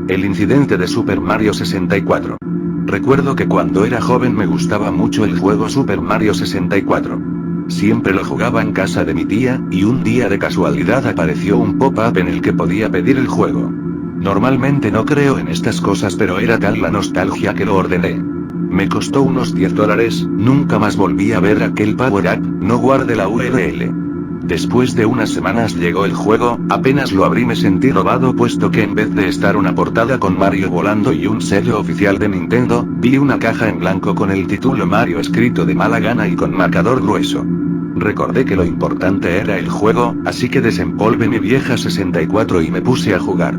El incidente de Super Mario 64. Recuerdo que cuando era joven me gustaba mucho el juego Super Mario 64. Siempre lo jugaba en casa de mi tía, y un día de casualidad apareció un pop-up en el que podía pedir el juego. Normalmente no creo en estas cosas, pero era tal la nostalgia que lo ordené. Me costó unos $10, nunca más volví a ver aquel power-up, no guardé la URL. Después de unas semanas llegó el juego, apenas lo abrí me sentí robado puesto que en vez de estar una portada con Mario volando y un sello oficial de Nintendo, vi una caja en blanco con el título Mario escrito de mala gana y con marcador grueso. Recordé que lo importante era el juego, así que desempolvé mi vieja 64 y me puse a jugar.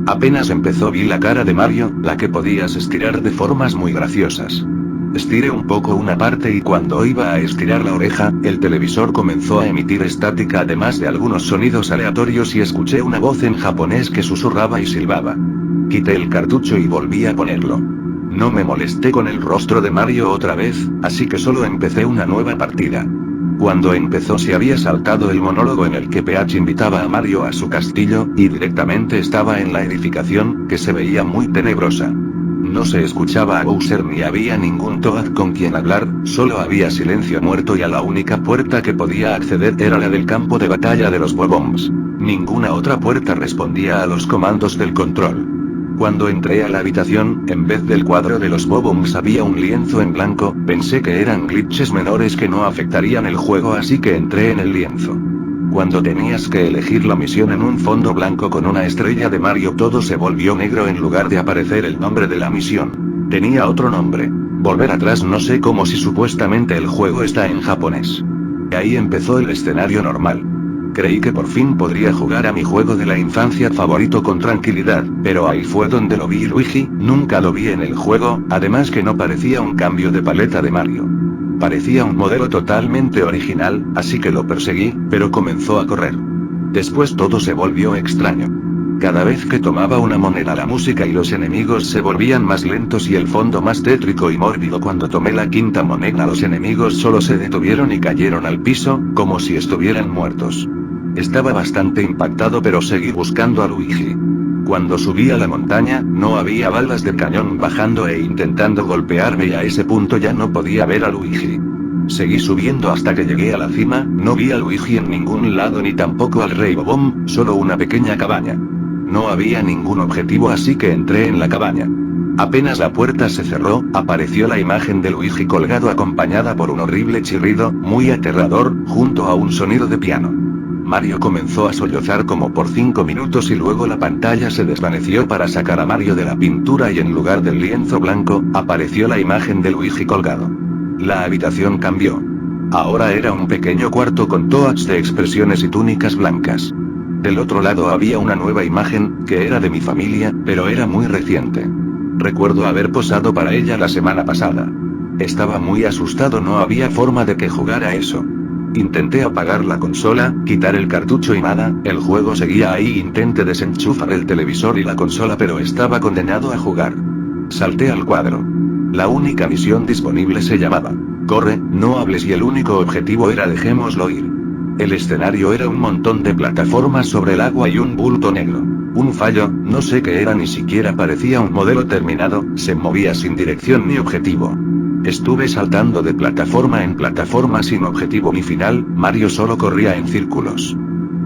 Apenas empezó vi la cara de Mario, la que podías estirar de formas muy graciosas. Estiré un poco una parte y cuando iba a estirar la oreja, el televisor comenzó a emitir estática además de algunos sonidos aleatorios y escuché una voz en japonés que susurraba y silbaba. Quité el cartucho y volví a ponerlo. No me molesté con el rostro de Mario otra vez, así que solo empecé una nueva partida. Cuando empezó se había saltado el monólogo en el que Peach invitaba a Mario a su castillo, y directamente estaba en la edificación, que se veía muy tenebrosa. No se escuchaba a Bowser ni había ningún Toad con quien hablar, solo había silencio muerto y a la única puerta que podía acceder era la del campo de batalla de los Bobombs. Ninguna otra puerta respondía a los comandos del control. Cuando entré a la habitación, en vez del cuadro de los Bobombs había un lienzo en blanco, pensé que eran glitches menores que no afectarían el juego así que entré en el lienzo. Cuando tenías que elegir la misión en un fondo blanco con una estrella de Mario todo se volvió negro en lugar de aparecer el nombre de la misión. Tenía otro nombre. Volver atrás no sé cómo si supuestamente el juego está en japonés. Ahí empezó el escenario normal. Creí que por fin podría jugar a mi juego de la infancia favorito con tranquilidad, pero ahí fue donde lo vi Luigi, nunca lo vi en el juego, además que no parecía un cambio de paleta de Mario. Parecía un modelo totalmente original, así que lo perseguí, pero comenzó a correr. Después todo se volvió extraño. Cada vez que tomaba una moneda la música y los enemigos se volvían más lentos y el fondo más tétrico y mórbido. Cuando tomé la quinta moneda los enemigos solo se detuvieron y cayeron al piso, como si estuvieran muertos. Estaba bastante impactado pero seguí buscando a Luigi. Cuando subí a la montaña, no había balas de cañón bajando e intentando golpearme y a ese punto ya no podía ver a Luigi. Seguí subiendo hasta que llegué a la cima, no vi a Luigi en ningún lado ni tampoco al Rey Bob-omb, solo una pequeña cabaña. No había ningún objetivo así que entré en la cabaña. Apenas la puerta se cerró, apareció la imagen de Luigi colgado acompañada por un horrible chirrido, muy aterrador, junto a un sonido de piano. Mario comenzó a sollozar como por 5 minutos y luego la pantalla se desvaneció para sacar a Mario de la pintura y en lugar del lienzo blanco, apareció la imagen de Luigi colgado. La habitación cambió. Ahora era un pequeño cuarto con toads de expresiones y túnicas blancas. Del otro lado había una nueva imagen, que era de mi familia, pero era muy reciente. Recuerdo haber posado para ella la semana pasada. Estaba muy asustado, no había forma de que jugara eso. Intenté apagar la consola, quitar el cartucho y nada, el juego seguía ahí. Intenté desenchufar el televisor y la consola pero estaba condenado a jugar. Salté al cuadro. La única misión disponible se llamaba Corre, no hables y el único objetivo era dejémoslo ir. El escenario era un montón de plataformas sobre el agua y un bulto negro. Un fallo, no sé qué era, ni siquiera parecía un modelo terminado, se movía sin dirección ni objetivo. Estuve saltando de plataforma en plataforma sin objetivo ni final, Mario solo corría en círculos.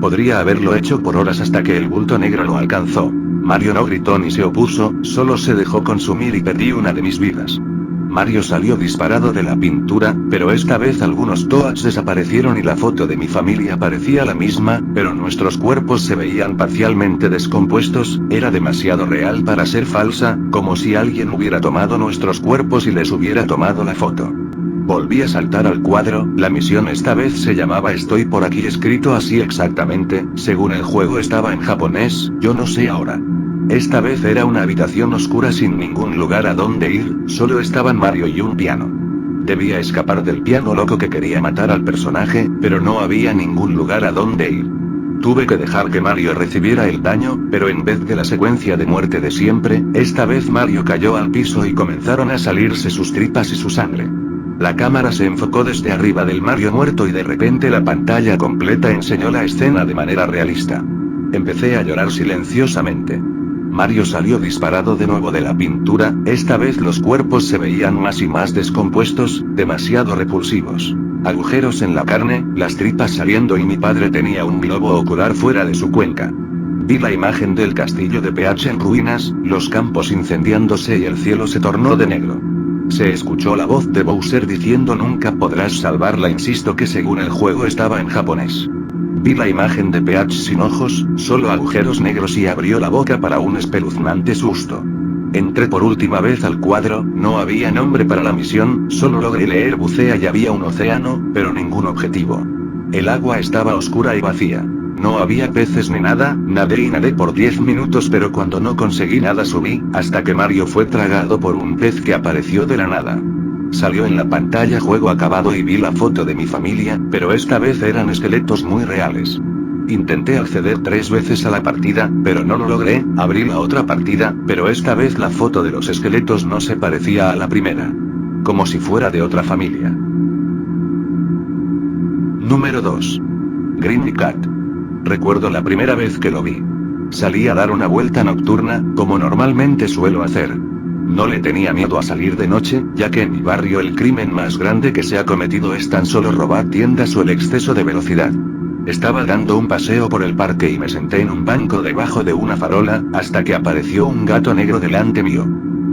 Podría haberlo hecho por horas hasta que el bulto negro lo alcanzó. Mario no gritó ni se opuso, solo se dejó consumir y perdí una de mis vidas. Mario salió disparado de la pintura, pero esta vez algunos toads desaparecieron y la foto de mi familia parecía la misma, pero nuestros cuerpos se veían parcialmente descompuestos, era demasiado real para ser falsa, como si alguien hubiera tomado nuestros cuerpos y les hubiera tomado la foto. Volví a saltar al cuadro, la misión esta vez se llamaba Estoy por aquí, escrito así exactamente, según el juego estaba en japonés, yo no sé ahora. Esta vez era una habitación oscura sin ningún lugar a donde ir, solo estaban Mario y un piano. Debía escapar del piano loco que quería matar al personaje, pero no había ningún lugar a donde ir. Tuve que dejar que Mario recibiera el daño, pero en vez de la secuencia de muerte de siempre, esta vez Mario cayó al piso y comenzaron a salirse sus tripas y su sangre. La cámara se enfocó desde arriba del Mario muerto y de repente la pantalla completa enseñó la escena de manera realista. Empecé a llorar silenciosamente. Mario salió disparado de nuevo de la pintura, esta vez los cuerpos se veían más y más descompuestos, demasiado repulsivos. Agujeros en la carne, las tripas saliendo y mi padre tenía un globo ocular fuera de su cuenca. Vi la imagen del castillo de PH en ruinas, los campos incendiándose y el cielo se tornó de negro. Se escuchó la voz de Bowser diciendo nunca podrás salvarla, insisto que según el juego estaba en japonés. Vi la imagen de PH sin ojos, solo agujeros negros y abrió la boca para un espeluznante susto. Entré por última vez al cuadro, no había nombre para la misión, solo logré leer bucea y había un océano, pero ningún objetivo. El agua estaba oscura y vacía. No había peces ni nada, nadé y nadé por 10 minutos pero cuando no conseguí nada subí, hasta que Mario fue tragado por un pez que apareció de la nada. Salió en la pantalla juego acabado y vi la foto de mi familia, pero esta vez eran esqueletos muy reales. Intenté acceder 3 veces a la partida, pero no lo logré, abrí la otra partida, pero esta vez la foto de los esqueletos no se parecía a la primera. Como si fuera de otra familia. Número 2. Green Cat. Recuerdo la primera vez que lo vi. Salí a dar una vuelta nocturna, como normalmente suelo hacer. No le tenía miedo a salir de noche, ya que en mi barrio el crimen más grande que se ha cometido es tan solo robar tiendas o el exceso de velocidad. Estaba dando un paseo por el parque y me senté en un banco debajo de una farola, hasta que apareció un gato negro delante mío.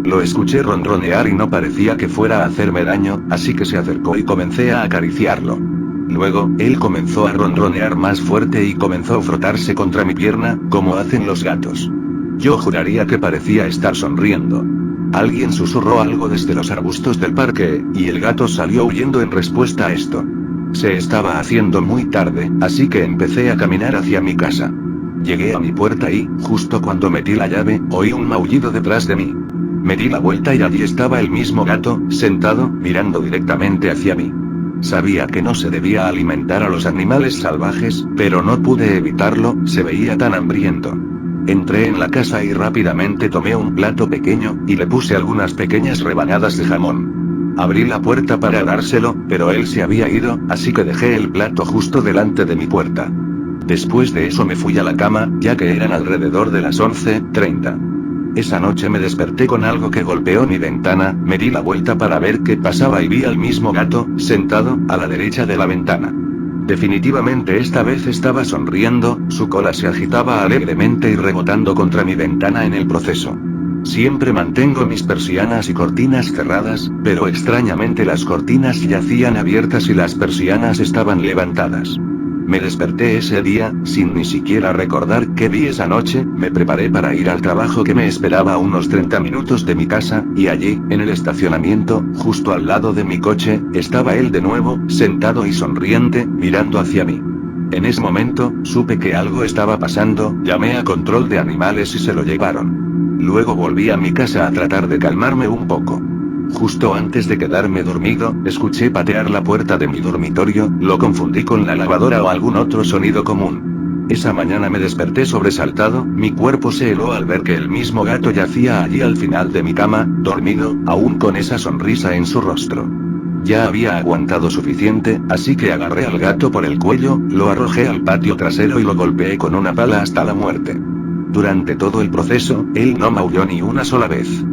Lo escuché ronronear y no parecía que fuera a hacerme daño, así que se acercó y comencé a acariciarlo. Luego, él comenzó a ronronear más fuerte y comenzó a frotarse contra mi pierna, como hacen los gatos. Yo juraría que parecía estar sonriendo. Alguien susurró algo desde los arbustos del parque, y el gato salió huyendo en respuesta a esto. Se estaba haciendo muy tarde, así que empecé a caminar hacia mi casa. Llegué a mi puerta y, justo cuando metí la llave, oí un maullido detrás de mí. Me di la vuelta y allí estaba el mismo gato, sentado, mirando directamente hacia mí. Sabía que no se debía alimentar a los animales salvajes, pero no pude evitarlo, se veía tan hambriento. Entré en la casa y rápidamente tomé un plato pequeño, y le puse algunas pequeñas rebanadas de jamón. Abrí la puerta para dárselo, pero él se había ido, así que dejé el plato justo delante de mi puerta. Después de eso me fui a la cama, ya que eran alrededor de las 11:30. Esa noche me desperté con algo que golpeó mi ventana, me di la vuelta para ver qué pasaba y vi al mismo gato, sentado, a la derecha de la ventana. Definitivamente esta vez estaba sonriendo, su cola se agitaba alegremente y rebotando contra mi ventana en el proceso. Siempre mantengo mis persianas y cortinas cerradas, pero extrañamente las cortinas yacían abiertas y las persianas estaban levantadas. Me desperté ese día, sin ni siquiera recordar qué vi esa noche, me preparé para ir al trabajo que me esperaba a unos 30 minutos de mi casa, y allí, en el estacionamiento, justo al lado de mi coche, estaba él de nuevo, sentado y sonriente, mirando hacia mí. En ese momento, supe que algo estaba pasando, llamé a control de animales y se lo llevaron. Luego volví a mi casa a tratar de calmarme un poco. Justo antes de quedarme dormido, escuché patear la puerta de mi dormitorio, lo confundí con la lavadora o algún otro sonido común. Esa mañana me desperté sobresaltado, mi cuerpo se heló al ver que el mismo gato yacía allí al final de mi cama, dormido, aún con esa sonrisa en su rostro. Ya había aguantado suficiente, así que agarré al gato por el cuello, lo arrojé al patio trasero y lo golpeé con una pala hasta la muerte. Durante todo el proceso, él no maulló ni una sola vez.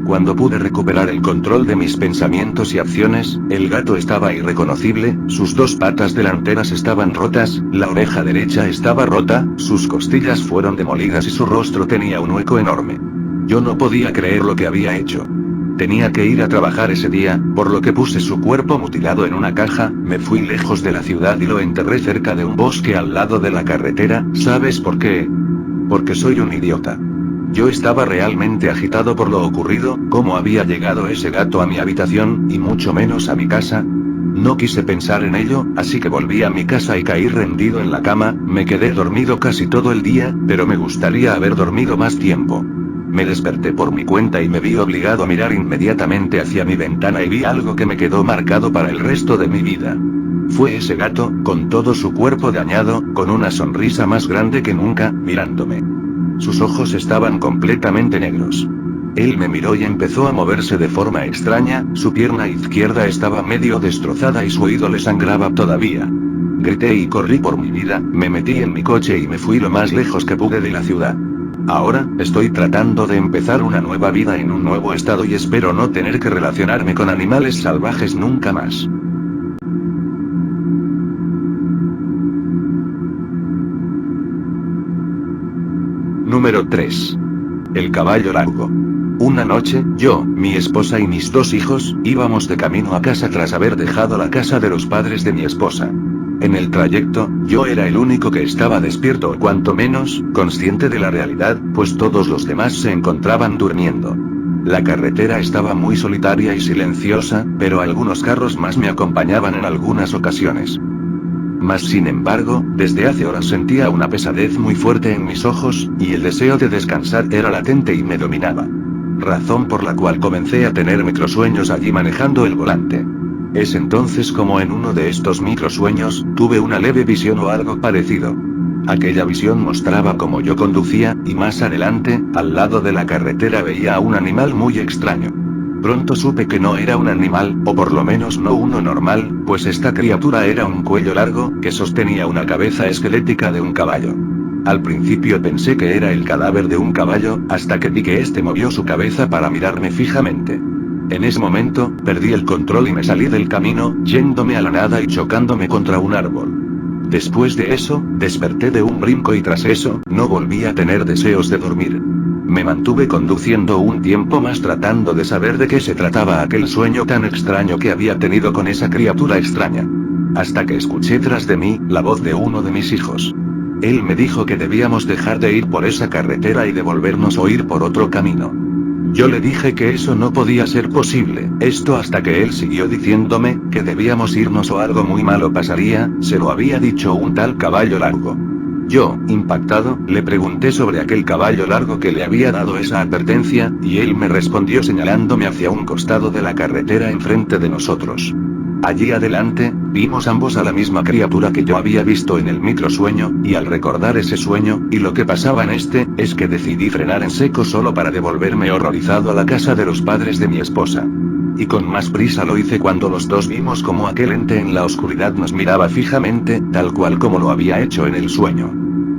Cuando pude recuperar el control de mis pensamientos y acciones, el gato estaba irreconocible, sus 2 patas delanteras estaban rotas, la oreja derecha estaba rota, sus costillas fueron demolidas y su rostro tenía un hueco enorme. Yo no podía creer lo que había hecho. Tenía que ir a trabajar ese día, por lo que puse su cuerpo mutilado en una caja, me fui lejos de la ciudad y lo enterré cerca de un bosque al lado de la carretera. ¿Sabes por qué? Porque soy un idiota. Yo estaba realmente agitado por lo ocurrido, cómo había llegado ese gato a mi habitación, y mucho menos a mi casa. No quise pensar en ello, así que volví a mi casa y caí rendido en la cama, me quedé dormido casi todo el día, pero me gustaría haber dormido más tiempo. Me desperté por mi cuenta y me vi obligado a mirar inmediatamente hacia mi ventana y vi algo que me quedó marcado para el resto de mi vida. Fue ese gato, con todo su cuerpo dañado, con una sonrisa más grande que nunca, mirándome. Sus ojos estaban completamente negros. Él me miró y empezó a moverse de forma extraña, su pierna izquierda estaba medio destrozada y su oído le sangraba todavía. Grité y corrí por mi vida, me metí en mi coche y me fui lo más lejos que pude de la ciudad. Ahora, estoy tratando de empezar una nueva vida en un nuevo estado y espero no tener que relacionarme con animales salvajes nunca más. Número 3. El caballo largo. Una noche, yo, mi esposa y mis 2 hijos, íbamos de camino a casa tras haber dejado la casa de los padres de mi esposa. En el trayecto, yo era el único que estaba despierto o cuanto menos, consciente de la realidad, pues todos los demás se encontraban durmiendo. La carretera estaba muy solitaria y silenciosa, pero algunos carros más me acompañaban en algunas ocasiones. Mas sin embargo, desde hace horas sentía una pesadez muy fuerte en mis ojos, y el deseo de descansar era latente y me dominaba. Razón por la cual comencé a tener microsueños allí manejando el volante. Es entonces como en uno de estos microsueños, tuve una leve visión o algo parecido. Aquella visión mostraba cómo yo conducía, y más adelante, al lado de la carretera veía a un animal muy extraño. Pronto supe que no era un animal, o por lo menos no uno normal, pues esta criatura era un cuello largo, que sostenía una cabeza esquelética de un caballo. Al principio pensé que era el cadáver de un caballo, hasta que vi que éste movió su cabeza para mirarme fijamente. En ese momento, perdí el control y me salí del camino, yéndome a la nada y chocándome contra un árbol. Después de eso, desperté de un brinco y tras eso, no volví a tener deseos de dormir. Me mantuve conduciendo un tiempo más tratando de saber de qué se trataba aquel sueño tan extraño que había tenido con esa criatura extraña. Hasta que escuché tras de mí, la voz de uno de mis hijos. Él me dijo que debíamos dejar de ir por esa carretera y devolvernos o ir por otro camino. Yo le dije que eso no podía ser posible, esto hasta que él siguió diciéndome, que debíamos irnos o algo muy malo pasaría, se lo había dicho un tal caballo largo. Yo, impactado, le pregunté sobre aquel caballo largo que le había dado esa advertencia, y él me respondió señalándome hacia un costado de la carretera enfrente de nosotros. Allí adelante, vimos ambos a la misma criatura que yo había visto en el microsueño, y al recordar ese sueño, y lo que pasaba en este, es que decidí frenar en seco solo para devolverme horrorizado a la casa de los padres de mi esposa. Y con más prisa lo hice cuando los dos vimos como aquel ente en la oscuridad nos miraba fijamente, tal cual como lo había hecho en el sueño.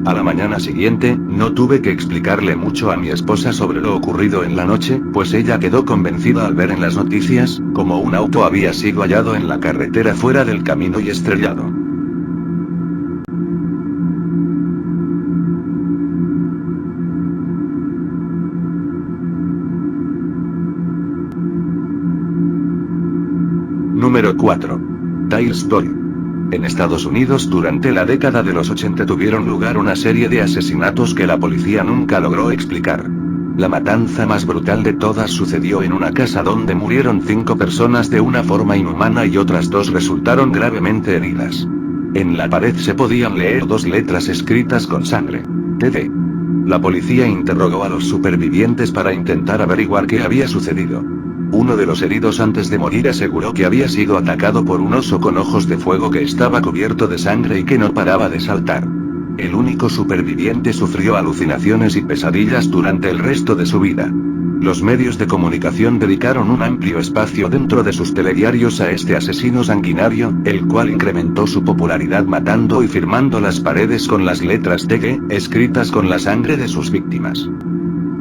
A la mañana siguiente, no tuve que explicarle mucho a mi esposa sobre lo ocurrido en la noche, pues ella quedó convencida al ver en las noticias, como un auto había sido hallado en la carretera fuera del camino y estrellado. Número 4. Tale Story. En Estados Unidos durante la década de los 80 tuvieron lugar una serie de asesinatos que la policía nunca logró explicar. La matanza más brutal de todas sucedió en una casa donde murieron 5 personas de una forma inhumana y otras 2 resultaron gravemente heridas. En la pared se podían leer 2 letras escritas con sangre. TD. La policía interrogó a los supervivientes para intentar averiguar qué había sucedido. Uno de los heridos antes de morir aseguró que había sido atacado por un oso con ojos de fuego que estaba cubierto de sangre y que no paraba de saltar. El único superviviente sufrió alucinaciones y pesadillas durante el resto de su vida. Los medios de comunicación dedicaron un amplio espacio dentro de sus telediarios a este asesino sanguinario, el cual incrementó su popularidad matando y firmando las paredes con las letras TG, escritas con la sangre de sus víctimas.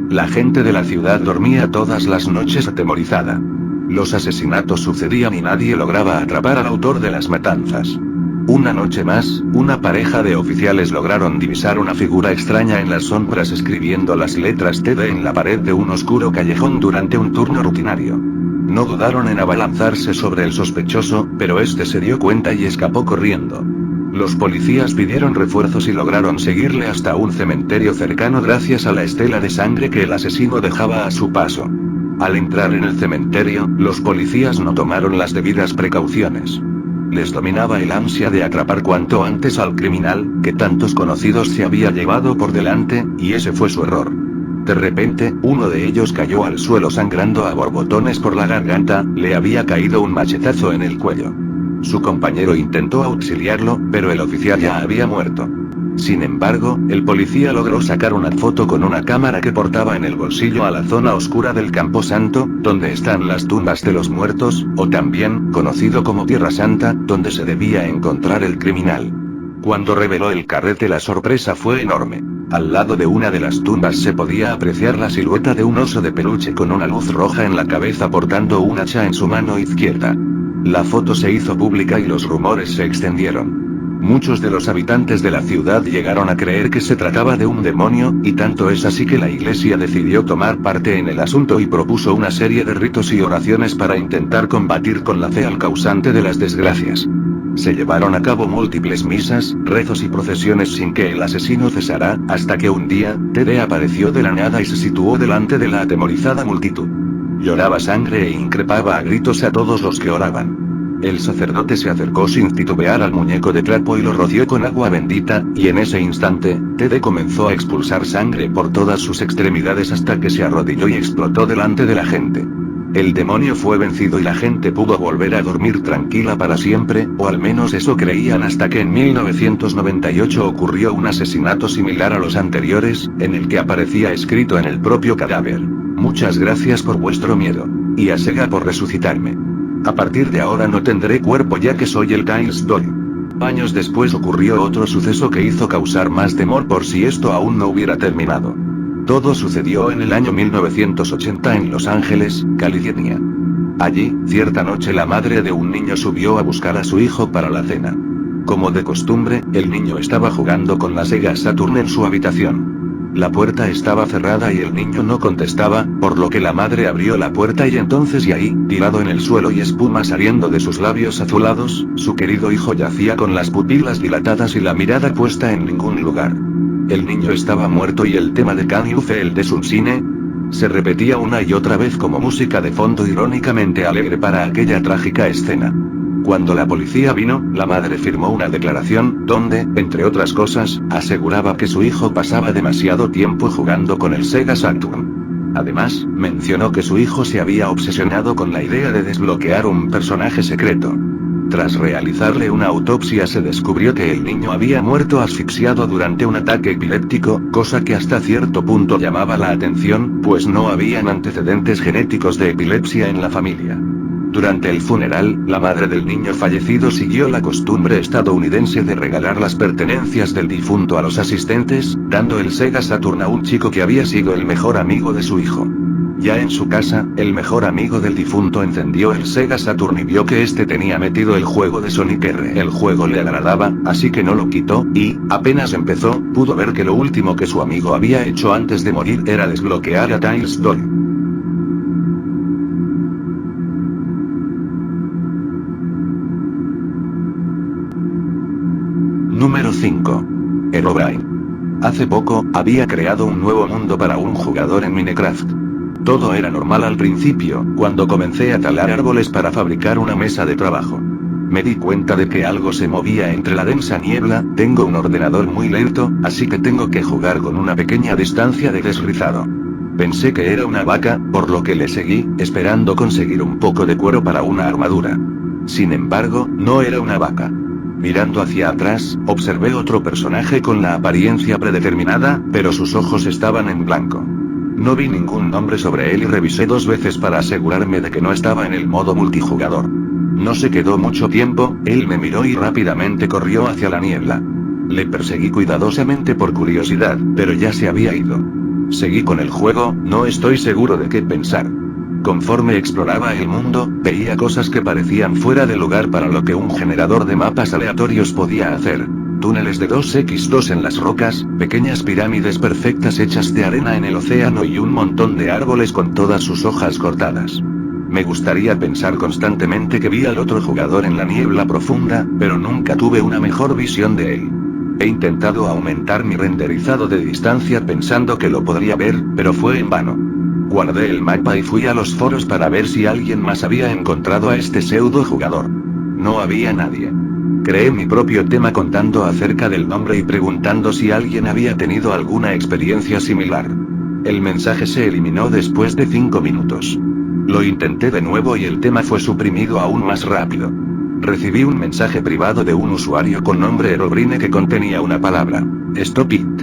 La gente de la ciudad dormía todas las noches atemorizada. Los asesinatos sucedían y nadie lograba atrapar al autor de las matanzas. Una noche más, una pareja de oficiales lograron divisar una figura extraña en las sombras escribiendo las letras TD en la pared de un oscuro callejón durante un turno rutinario. No dudaron en abalanzarse sobre el sospechoso, pero este se dio cuenta y escapó corriendo. Los policías pidieron refuerzos y lograron seguirle hasta un cementerio cercano gracias a la estela de sangre que el asesino dejaba a su paso. Al entrar en el cementerio, los policías no tomaron las debidas precauciones. Les dominaba el ansia de atrapar cuanto antes al criminal, que tantos conocidos se había llevado por delante, y ese fue su error. De repente, uno de ellos cayó al suelo sangrando a borbotones por la garganta, le había caído un machetazo en el cuello. Su compañero intentó auxiliarlo, pero el oficial ya había muerto. Sin embargo, el policía logró sacar una foto con una cámara que portaba en el bolsillo a la zona oscura del Camposanto, donde están las tumbas de los muertos, o también, conocido como Tierra Santa, donde se debía encontrar el criminal. Cuando reveló el carrete, la sorpresa fue enorme. Al lado de una de las tumbas se podía apreciar la silueta de un oso de peluche con una luz roja en la cabeza portando un hacha en su mano izquierda. La foto se hizo pública y los rumores se extendieron. Muchos de los habitantes de la ciudad llegaron a creer que se trataba de un demonio, y tanto es así que la iglesia decidió tomar parte en el asunto y propuso una serie de ritos y oraciones para intentar combatir con la fe al causante de las desgracias. Se llevaron a cabo múltiples misas, rezos y procesiones sin que el asesino cesara, hasta que un día, Ted apareció de la nada y se situó delante de la atemorizada multitud. Lloraba sangre e increpaba a gritos a todos los que oraban. El sacerdote se acercó sin titubear al muñeco de trapo y lo roció con agua bendita, y en ese instante, Ted comenzó a expulsar sangre por todas sus extremidades hasta que se arrodilló y explotó delante de la gente. El demonio fue vencido y la gente pudo volver a dormir tranquila para siempre, o al menos eso creían, hasta que en 1998 ocurrió un asesinato similar a los anteriores, en el que aparecía escrito en el propio cadáver: "Muchas gracias por vuestro miedo. Y a Sega por resucitarme. A partir de ahora no tendré cuerpo ya que soy el Tiles Doll". Años después ocurrió otro suceso que hizo causar más temor por si esto aún no hubiera terminado. Todo sucedió en el año 1980 en Los Ángeles, California. Allí, cierta noche la madre de un niño subió a buscar a su hijo para la cena. Como de costumbre, el niño estaba jugando con la Sega Saturn en su habitación. La puerta estaba cerrada y el niño no contestaba, por lo que la madre abrió la puerta y entonces ahí, tirado en el suelo y espuma saliendo de sus labios azulados, su querido hijo yacía con las pupilas dilatadas y la mirada puesta en ningún lugar. El niño estaba muerto y el tema de Can You Feel the Sunshine se repetía una y otra vez como música de fondo irónicamente alegre para aquella trágica escena. Cuando la policía vino, la madre firmó una declaración, donde, entre otras cosas, aseguraba que su hijo pasaba demasiado tiempo jugando con el Sega Saturn. Además, mencionó que su hijo se había obsesionado con la idea de desbloquear un personaje secreto. Tras realizarle una autopsia se descubrió que el niño había muerto asfixiado durante un ataque epiléptico, cosa que hasta cierto punto llamaba la atención, pues no habían antecedentes genéticos de epilepsia en la familia. Durante el funeral, la madre del niño fallecido siguió la costumbre estadounidense de regalar las pertenencias del difunto a los asistentes, dando el Sega Saturn a un chico que había sido el mejor amigo de su hijo. Ya en su casa, el mejor amigo del difunto encendió el Sega Saturn y vio que este tenía metido el juego de Sonic R. El juego le agradaba, así que no lo quitó, y, apenas empezó, pudo ver que lo último que su amigo había hecho antes de morir era desbloquear a Tiles Doll. Número 5. Herobrine. Hace poco, había creado un nuevo mundo para un jugador en Minecraft. Todo era normal al principio, cuando comencé a talar árboles para fabricar una mesa de trabajo. Me di cuenta de que algo se movía entre la densa niebla. Tengo un ordenador muy lento, así que tengo que jugar con una pequeña distancia de deslizado. Pensé que era una vaca, por lo que le seguí, esperando conseguir un poco de cuero para una armadura. Sin embargo, no era una vaca. Mirando hacia atrás, observé otro personaje con la apariencia predeterminada, pero sus ojos estaban en blanco. No vi ningún nombre sobre él y revisé 2 veces para asegurarme de que no estaba en el modo multijugador. No se quedó mucho tiempo, él me miró y rápidamente corrió hacia la niebla. Le perseguí cuidadosamente por curiosidad, pero ya se había ido. Seguí con el juego, no estoy seguro de qué pensar. Conforme exploraba el mundo, veía cosas que parecían fuera de lugar para lo que un generador de mapas aleatorios podía hacer. Túneles de 2x2 en las rocas, pequeñas pirámides perfectas hechas de arena en el océano y un montón de árboles con todas sus hojas cortadas. Me gustaría pensar constantemente que vi al otro jugador en la niebla profunda, pero nunca tuve una mejor visión de él. He intentado aumentar mi renderizado de distancia pensando que lo podría ver, pero fue en vano. Guardé el mapa y fui a los foros para ver si alguien más había encontrado a este pseudo jugador. No había nadie. Creé mi propio tema contando acerca del nombre y preguntando si alguien había tenido alguna experiencia similar. El mensaje se eliminó después de 5 minutos. Lo intenté de nuevo y el tema fue suprimido aún más rápido. Recibí un mensaje privado de un usuario con nombre Herobrine que contenía una palabra: "Stop it".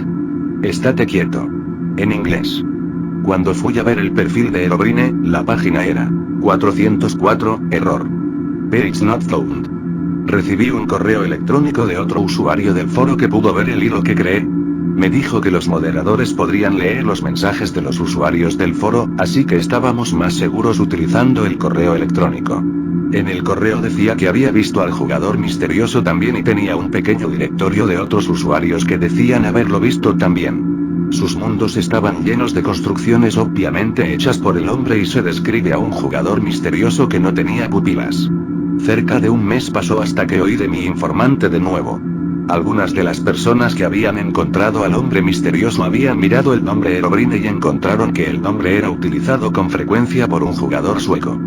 Estate quieto. En inglés. Cuando fui a ver el perfil de Herobrine, la página era 404, error. Page not found. Recibí un correo electrónico de otro usuario del foro que pudo ver el hilo que creé. Me dijo que los moderadores podrían leer los mensajes de los usuarios del foro, así que estábamos más seguros utilizando el correo electrónico. En el correo decía que había visto al jugador misterioso también y tenía un pequeño directorio de otros usuarios que decían haberlo visto también. Sus mundos estaban llenos de construcciones obviamente hechas por el hombre y se describe a un jugador misterioso que no tenía pupilas. Cerca de un mes pasó hasta que oí de mi informante de nuevo. Algunas de las personas que habían encontrado al hombre misterioso habían mirado el nombre Herobrine y encontraron que el nombre era utilizado con frecuencia por un jugador sueco.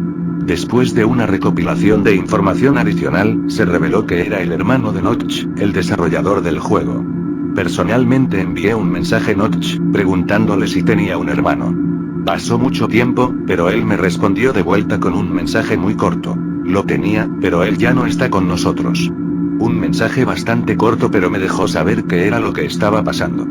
Después de una recopilación de información adicional, se reveló que era el hermano de Notch, el desarrollador del juego. Personalmente envié un mensaje a Notch, preguntándole si tenía un hermano. Pasó mucho tiempo, pero él me respondió de vuelta con un mensaje muy corto. Lo tenía, pero él ya no está con nosotros. Un mensaje bastante corto pero me dejó saber qué era lo que estaba pasando.